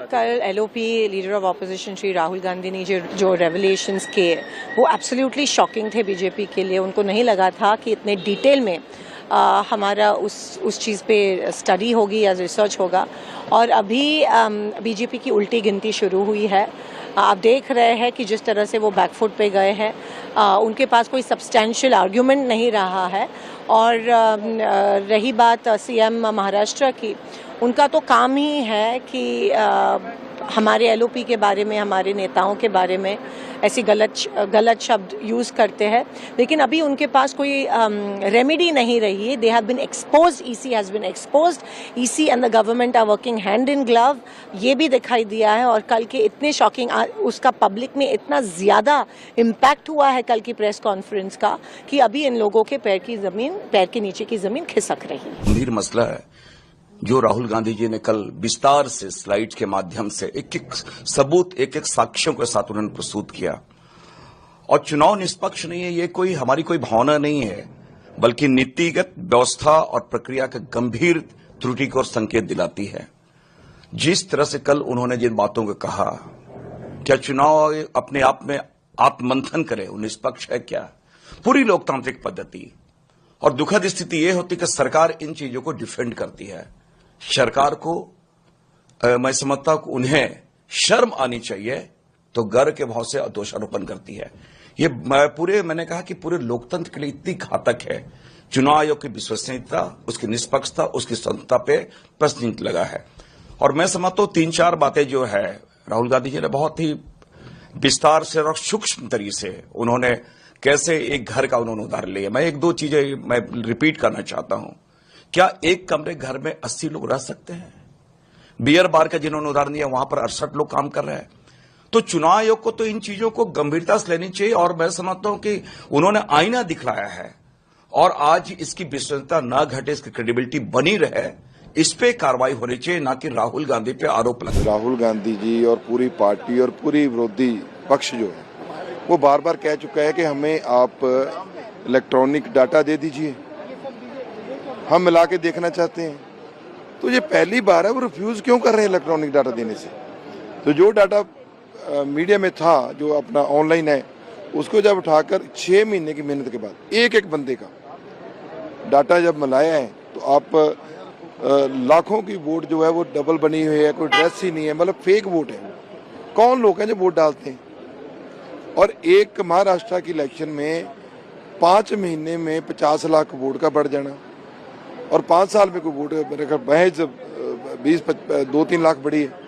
कल LOP leader of opposition Shri Rahul Gandhi ने जो रेवलेशंस किए वो एब्सोल्युटली शॉकिंग थे बीजेपी के लिए। उनको नहीं लगा था कि इतने डिटेल में हमारा उस चीज़ पे स्टडी होगी या रिसर्च होगा। और अभी बीजेपी की उल्टी गिनती शुरू हुई है। आप देख रहे हैं कि जिस तरह से वो बैकफुट पे गए हैं, उनके पास कोई सब्सटैंशियल आर्ग्यूमेंट नहीं रहा है। और रही बात सीएम महाराष्ट्र की, उनका तो काम ही है कि हमारे एलओपी के बारे में, हमारे नेताओं के बारे में ऐसी गलत शब्द यूज़ करते हैं। लेकिन अभी उनके पास कोई रेमेडी नहीं रही है। They have been exposed, EC has been exposed, EC and the government are working hand in glove. ये भी दिखाई दिया है। और कल के इतने शॉकिंग, उसका पब्लिक में इतना ज़्यादा इम्पैक्ट हुआ है कल की प्रेस कॉन्फ्रेंस का, कि अभी इन लोगों के पैर के नीचे की ज़मीन खिसक रही है। गंभीर मसला है जो राहुल गांधी जी ने कल विस्तार से स्लाइड्स के माध्यम से एक सबूत, एक साक्ष्यों के साथ उन्होंने प्रस्तुत किया। और चुनाव निष्पक्ष नहीं है, ये कोई हमारी कोई भावना नहीं है, बल्कि नीतिगत व्यवस्था और प्रक्रिया के गंभीर त्रुटि को संकेत दिलाती है। जिस तरह से कल उन्होंने जिन बातों को कहा, क्या चुनाव अपने आप में आत्ममंथन करे, वो निष्पक्ष है क्या? पूरी लोकतांत्रिक पद्धति। और दुखद स्थिति यह होती कि सरकार इन चीजों को डिफेंड करती है। सरकार को मैं समझता हूं कि उन्हें शर्म आनी चाहिए, तो गर्व के भाव से दोषारोपण करती है। ये मैंने कहा कि पूरे लोकतंत्र के लिए इतनी घातक है। चुनाव आयोग की विश्वसनीयता, उसकी निष्पक्षता, उसकी स्वतंत्रता पे प्रश्न लगा है। और मैं समझता हूं 3-4 बातें जो है राहुल गांधी जी ने बहुत ही विस्तार से और सूक्ष्म तरीके से उन्होंने कैसे एक घर का उन्होंने उदाहरण लिया। मैं 1-2 चीजें मैं रिपीट करना चाहता हूं। क्या एक कमरे घर में 80 लोग रह सकते हैं? बियर बार का जिन्होंने उदाहरण दिया, वहां पर 68 लोग काम कर रहे हैं। तो चुनाव आयोग को तो इन चीजों को गंभीरता से लेनी चाहिए। और मैं समझता हूं कि उन्होंने आईना दिखलाया है, और आज इसकी विश्वसनीयता न घटे, इसकी क्रेडिबिलिटी बनी रहे, इस पे कार्रवाई होनी चाहिए, ना कि राहुल गांधी पे आरोप लगे। राहुल गांधी जी और पूरी पार्टी और पूरी विरोधी पक्ष जो है वो बार बार कह चुका है कि हमें आप इलेक्ट्रॉनिक डाटा दे दीजिए, हम मिला के देखना चाहते हैं। तो ये पहली बार है वो रिफ्यूज क्यों कर रहे हैं इलेक्ट्रॉनिक डाटा देने से। तो जो डाटा मीडिया में था, जो अपना ऑनलाइन है, उसको जब उठाकर 6 महीने की मेहनत के बाद एक बंदे का डाटा जब मिलाया है, तो आप लाखों की वोट जो है वो डबल बनी हुई है, कोई ड्रेस ही नहीं है, मतलब फेक वोट है। कौन लोग हैं जो वोट डालते हैं? और एक महाराष्ट्र की इलेक्शन में 5 महीने में 50 लाख वोट का बढ़ जाना, और 5 साल में कोई वोट महज 2-3 लाख बढ़ी है।